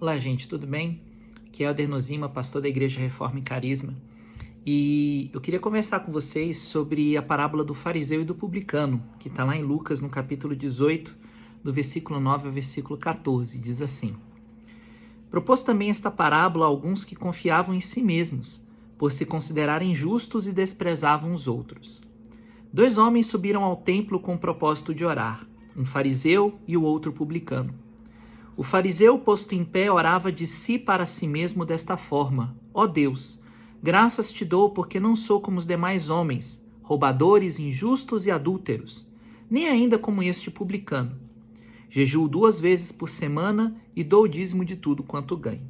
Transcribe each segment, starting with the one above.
Olá, gente, tudo bem? Aqui é Elder Nozima, pastor da Igreja Reforma e Carisma. E eu queria conversar com vocês sobre a parábola do fariseu e do publicano, que está lá em Lucas, no capítulo 18, do versículo 9 ao versículo 14. Diz assim: Propôs também esta parábola a alguns que confiavam em si mesmos, por se considerarem justos e desprezavam os outros. 2 homens subiram ao templo com o propósito de orar, um fariseu e o outro publicano. O fariseu, posto em pé, orava de si para si mesmo desta forma: Ó Deus, graças te dou porque não sou como os demais homens, roubadores, injustos e adúlteros, nem ainda como este publicano. Jejuo 2 vezes por semana e dou o dízimo de tudo quanto ganho.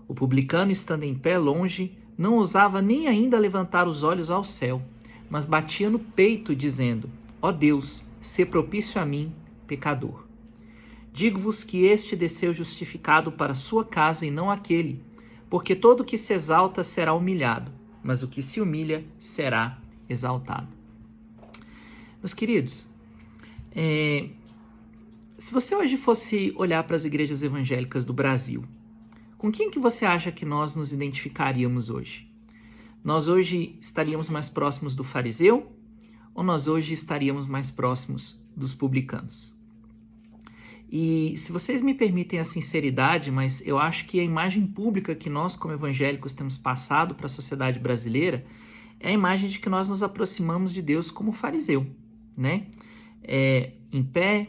O publicano, estando em pé longe, não ousava nem ainda levantar os olhos ao céu, mas batia no peito, dizendo: Ó Deus, sê propício a mim, pecador. Digo-vos que este desceu justificado para sua casa e não aquele, porque todo o que se exalta será humilhado, mas o que se humilha será exaltado. Meus queridos, se você hoje fosse olhar para as igrejas evangélicas do Brasil, com quem que você acha que nós nos identificaríamos hoje? Nós hoje estaríamos mais próximos do fariseu ou nós hoje estaríamos mais próximos dos publicanos? E se vocês me permitem a sinceridade, mas eu acho que a imagem pública que nós como evangélicos temos passado para a sociedade brasileira é a imagem de que nós nos aproximamos de Deus como fariseu, né? Em pé,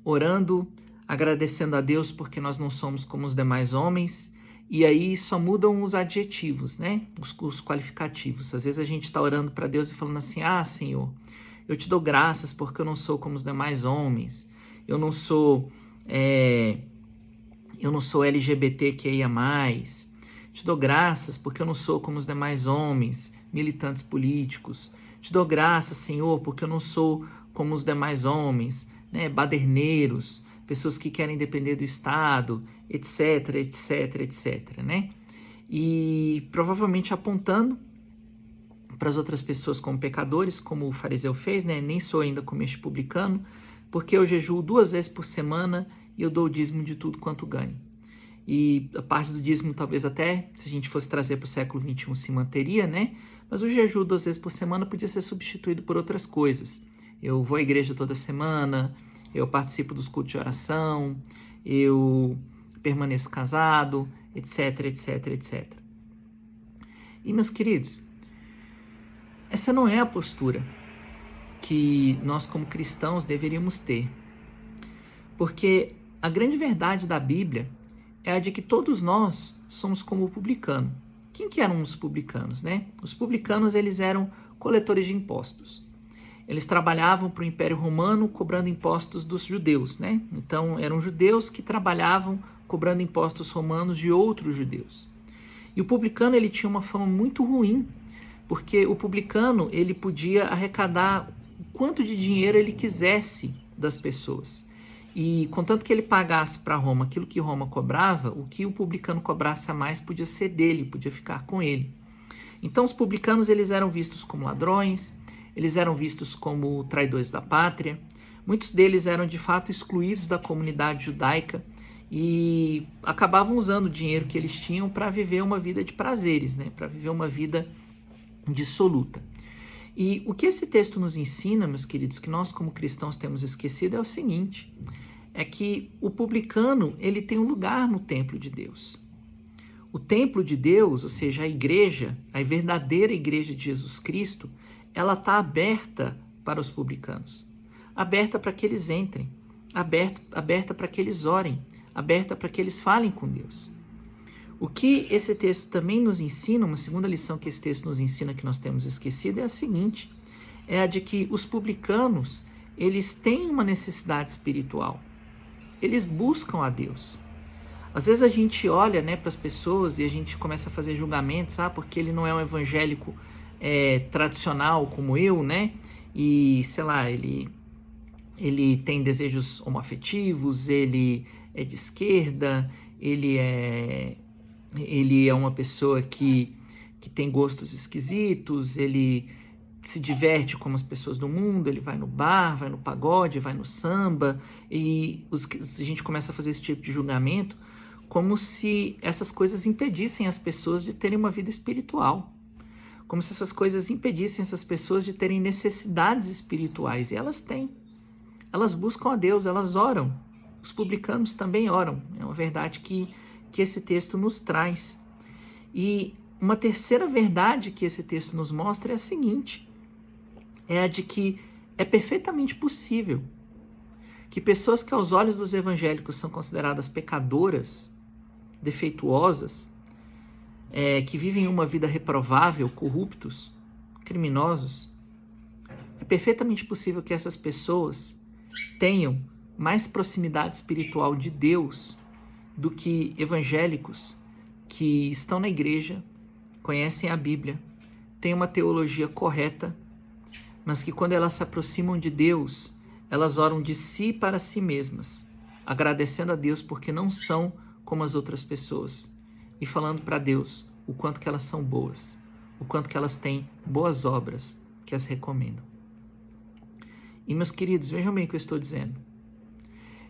orando, agradecendo a Deus porque nós não somos como os demais homens, e aí só mudam os adjetivos, né? Os qualificativos. Às vezes a gente está orando para Deus e falando assim: Senhor, eu te dou graças porque eu não sou como os demais homens, eu não sou LGBTQIA+, te dou graças porque eu não sou como os demais homens, militantes políticos, te dou graças, Senhor, porque eu não sou como os demais homens, né, baderneiros, pessoas que querem depender do Estado, etc, etc, etc, né? E provavelmente apontando para as outras pessoas como pecadores, como o fariseu fez, né? Nem sou ainda como este publicano, porque eu jejuo 2 vezes por semana e eu dou o dízimo de tudo quanto ganho. E a parte do dízimo talvez até, se a gente fosse trazer para o século XXI, se manteria, né? Mas o jejum 2 vezes por semana podia ser substituído por outras coisas. Eu vou à igreja toda semana, eu participo dos cultos de oração, eu permaneço casado, etc, etc, etc. E, meus queridos, essa não é a postura que nós como cristãos deveríamos ter. Porque a grande verdade da Bíblia é a de que todos nós somos como o publicano. Quem que eram os publicanos, né? Os publicanos, eles eram coletores de impostos. Eles trabalhavam para o Império Romano cobrando impostos dos judeus, né? Então, eram judeus que trabalhavam cobrando impostos romanos de outros judeus. E o publicano, ele tinha uma fama muito ruim, porque o publicano, ele podia arrecadar o quanto de dinheiro ele quisesse das pessoas. E contanto que ele pagasse para Roma aquilo que Roma cobrava, o que o publicano cobrasse a mais podia ser dele, podia ficar com ele. Então os publicanos, eles eram vistos como ladrões, eles eram vistos como traidores da pátria, muitos deles eram de fato excluídos da comunidade judaica e acabavam usando o dinheiro que eles tinham para viver uma vida de prazeres, né? Para viver uma vida dissoluta. E o que esse texto nos ensina, meus queridos, que nós como cristãos temos esquecido é o seguinte: é que o publicano, ele tem um lugar no templo de Deus. O templo de Deus, ou seja, a igreja, a verdadeira igreja de Jesus Cristo, ela está aberta para os publicanos, aberta para que eles entrem, aberta para que eles orem, aberta para que eles falem com Deus. O que esse texto também nos ensina, uma segunda lição que esse texto nos ensina que nós temos esquecido é a seguinte: é a de que os publicanos, eles têm uma necessidade espiritual, eles buscam a Deus. Às vezes a gente olha, né, para as pessoas e a gente começa a fazer julgamentos, porque ele não é um evangélico tradicional como eu, né, e sei lá, ele tem desejos homoafetivos, ele é de esquerda, ele é uma pessoa que tem gostos esquisitos, ele se diverte como as pessoas do mundo, ele vai no bar, vai no pagode, vai no samba, e a gente começa a fazer esse tipo de julgamento como se essas coisas impedissem as pessoas de terem uma vida espiritual, como se essas coisas impedissem essas pessoas de terem necessidades espirituais, e elas têm. Elas buscam a Deus, elas oram. Os publicanos também oram. É uma verdade que esse texto nos traz. E uma terceira verdade que esse texto nos mostra é a seguinte: é a de que é perfeitamente possível que pessoas que aos olhos dos evangélicos são consideradas pecadoras, defeituosas, que vivem uma vida reprovável, corruptos, criminosos, é perfeitamente possível que essas pessoas tenham mais proximidade espiritual de Deus do que evangélicos que estão na igreja, conhecem a Bíblia, têm uma teologia correta, mas que quando elas se aproximam de Deus, elas oram de si para si mesmas, agradecendo a Deus porque não são como as outras pessoas e falando para Deus o quanto que elas são boas, o quanto que elas têm boas obras que as recomendam. E, meus queridos, vejam bem o que eu estou dizendo.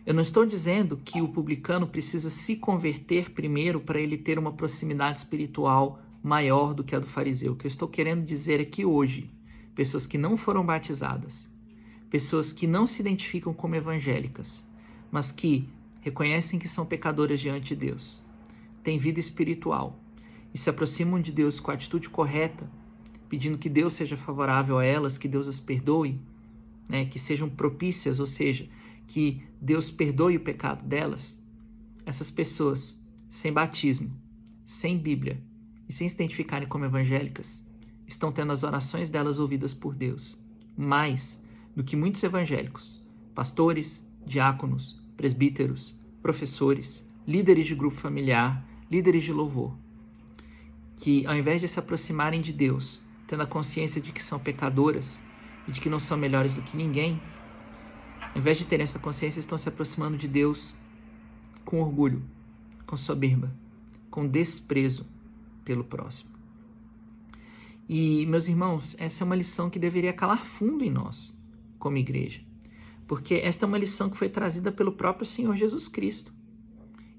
Eu não estou dizendo que o publicano precisa se converter primeiro para ele ter uma proximidade espiritual maior do que a do fariseu. O que eu estou querendo dizer é que hoje, pessoas que não foram batizadas, pessoas que não se identificam como evangélicas, mas que reconhecem que são pecadoras diante de Deus, têm vida espiritual e se aproximam de Deus com a atitude correta, pedindo que Deus seja favorável a elas, que Deus as perdoe, que sejam propícias, ou seja, que Deus perdoe o pecado delas. Essas pessoas, sem batismo, sem Bíblia e sem se identificarem como evangélicas, estão tendo as orações delas ouvidas por Deus, mais do que muitos evangélicos, pastores, diáconos, presbíteros, professores, líderes de grupo familiar, líderes de louvor, que ao invés de se aproximarem de Deus, tendo a consciência de que são pecadoras e de que não são melhores do que ninguém, ao invés de terem essa consciência, estão se aproximando de Deus com orgulho, com soberba, com desprezo pelo próximo. E, meus irmãos, essa é uma lição que deveria calar fundo em nós, como igreja, porque esta é uma lição que foi trazida pelo próprio Senhor Jesus Cristo.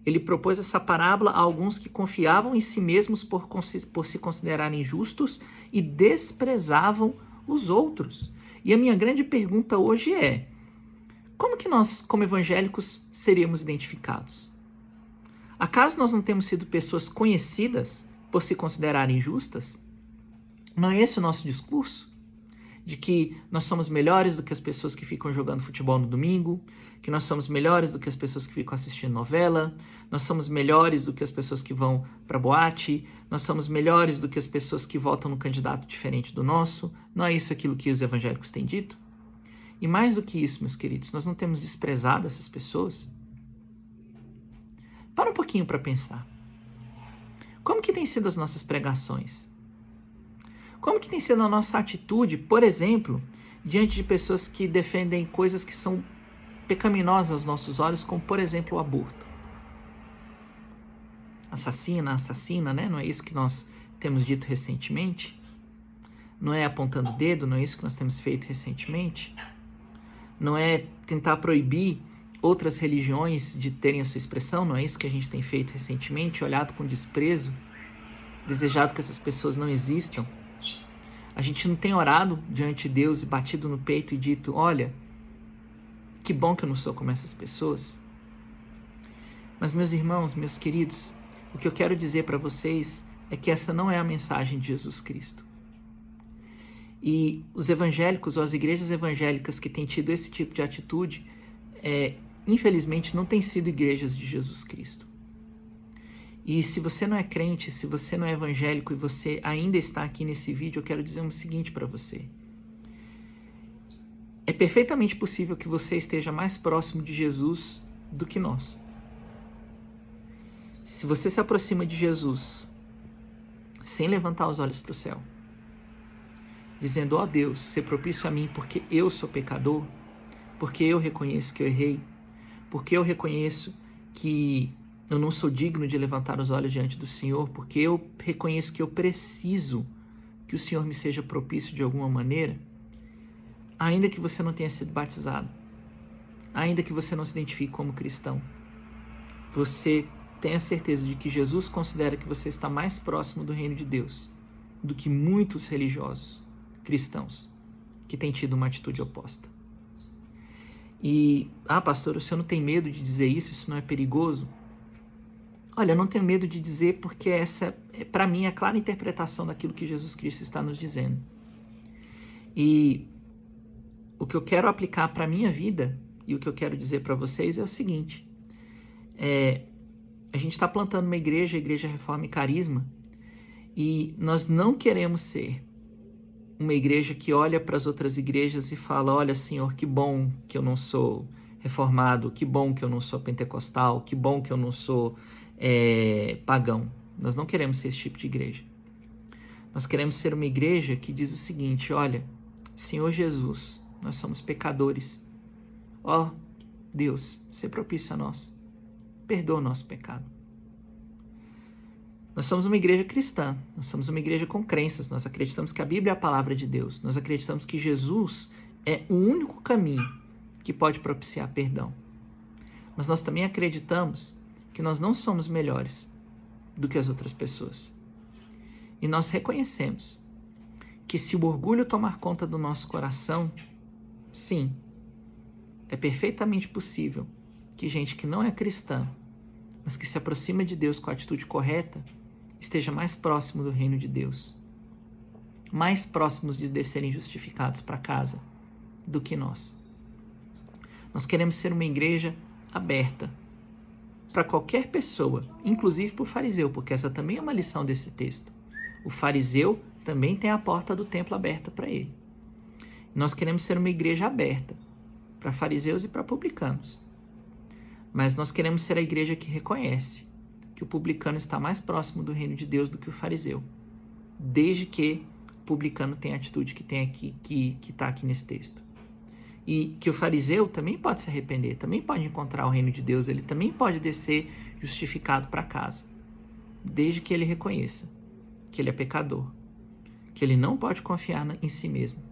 Ele propôs essa parábola a alguns que confiavam em si mesmos por se considerarem justos e desprezavam os outros. E a minha grande pergunta hoje é: como que nós, como evangélicos, seríamos identificados? Acaso nós não temos sido pessoas conhecidas por se considerarem justas? Não é esse o nosso discurso? De que nós somos melhores do que as pessoas que ficam jogando futebol no domingo, que nós somos melhores do que as pessoas que ficam assistindo novela, nós somos melhores do que as pessoas que vão para boate, nós somos melhores do que as pessoas que votam no candidato diferente do nosso. Não é isso aquilo que os evangélicos têm dito? E mais do que isso, meus queridos, nós não temos desprezado essas pessoas? Para um pouquinho para pensar. Como que têm sido as nossas pregações? Como que tem sido a nossa atitude, por exemplo, diante de pessoas que defendem coisas que são pecaminosas aos nossos olhos, como, por exemplo, o aborto? Assassina, né? Não é isso que nós temos dito recentemente? Não é apontando o dedo, não é isso que nós temos feito recentemente? Não é tentar proibir outras religiões de terem a sua expressão, não é isso que a gente tem feito recentemente, olhado com desprezo, desejado que essas pessoas não existam? A gente não tem orado diante de Deus e batido no peito e dito: olha, que bom que eu não sou como essas pessoas? Mas, meus irmãos, meus queridos, o que eu quero dizer para vocês é que essa não é a mensagem de Jesus Cristo. E os evangélicos ou as igrejas evangélicas que têm tido esse tipo de atitude, infelizmente, não têm sido igrejas de Jesus Cristo. E se você não é crente, se você não é evangélico e você ainda está aqui nesse vídeo, eu quero dizer o seguinte para você. É perfeitamente possível que você esteja mais próximo de Jesus do que nós. Se você se aproxima de Jesus sem levantar os olhos para o céu, dizendo: ó Deus, ser propício a mim porque eu sou pecador, porque eu reconheço que eu errei, porque eu reconheço que eu não sou digno de levantar os olhos diante do Senhor, porque eu reconheço que eu preciso que o Senhor me seja propício de alguma maneira, ainda que você não tenha sido batizado, ainda que você não se identifique como cristão, você tenha certeza de que Jesus considera que você está mais próximo do reino de Deus do que muitos religiosos cristãos que têm tido uma atitude oposta. E, pastor, o senhor não tem medo de dizer isso? Isso não é perigoso? Olha, eu não tenho medo de dizer porque essa, para mim, é a clara interpretação daquilo que Jesus Cristo está nos dizendo. E o que eu quero aplicar para a minha vida e o que eu quero dizer para vocês é o seguinte. A gente está plantando uma igreja, a Igreja Reforma e Carisma, e nós não queremos ser uma igreja que olha para as outras igrejas e fala, olha, Senhor, que bom que eu não sou reformado, que bom que eu não sou pentecostal, que bom que eu não sou pagão. Nós não queremos ser esse tipo de igreja. Nós queremos ser uma igreja que diz o seguinte, olha, Senhor Jesus, nós somos pecadores. Ó, Deus, seja propício a nós. Perdoa o nosso pecado. Nós somos uma igreja cristã, nós somos uma igreja com crenças, nós acreditamos que a Bíblia é a palavra de Deus, nós acreditamos que Jesus é o único caminho que pode propiciar perdão. Mas nós também acreditamos que nós não somos melhores do que as outras pessoas. E nós reconhecemos que se o orgulho tomar conta do nosso coração, sim, é perfeitamente possível que gente que não é cristã, mas que se aproxima de Deus com a atitude correta, esteja mais próximo do reino de Deus, mais próximos de serem justificados para casa do que nós. Nós queremos ser uma igreja aberta para qualquer pessoa, inclusive para o fariseu, porque essa também é uma lição desse texto. O fariseu também tem a porta do templo aberta para ele. Nós queremos ser uma igreja aberta para fariseus e para publicanos. Mas nós queremos ser a igreja que reconhece que o publicano está mais próximo do reino de Deus do que o fariseu, desde que o publicano tenha a atitude que tem aqui, que está aqui nesse texto. E que o fariseu também pode se arrepender, também pode encontrar o reino de Deus, ele também pode descer justificado para casa, desde que ele reconheça que ele é pecador, que ele não pode confiar em si mesmo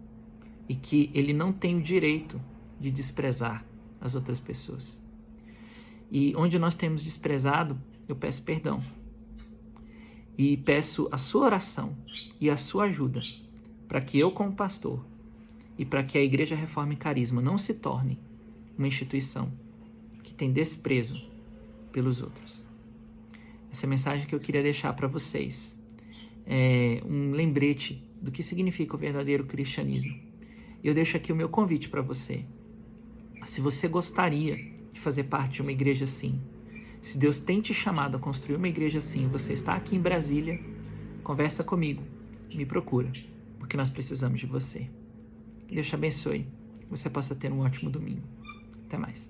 e que ele não tem o direito de desprezar as outras pessoas. E onde nós temos desprezado, eu peço perdão. E peço a sua oração e a sua ajuda para que eu, como pastor, e para que a Igreja Reforma e Carisma não se torne uma instituição que tem desprezo pelos outros. Essa é a mensagem que eu queria deixar para vocês. É um lembrete do que significa o verdadeiro cristianismo. E eu deixo aqui o meu convite para você. Se você gostaria de fazer parte de uma igreja assim, se Deus tem te chamado a construir uma igreja assim, você está aqui em Brasília, conversa comigo, me procura, porque nós precisamos de você. Que Deus te abençoe, que você possa ter um ótimo domingo. Até mais.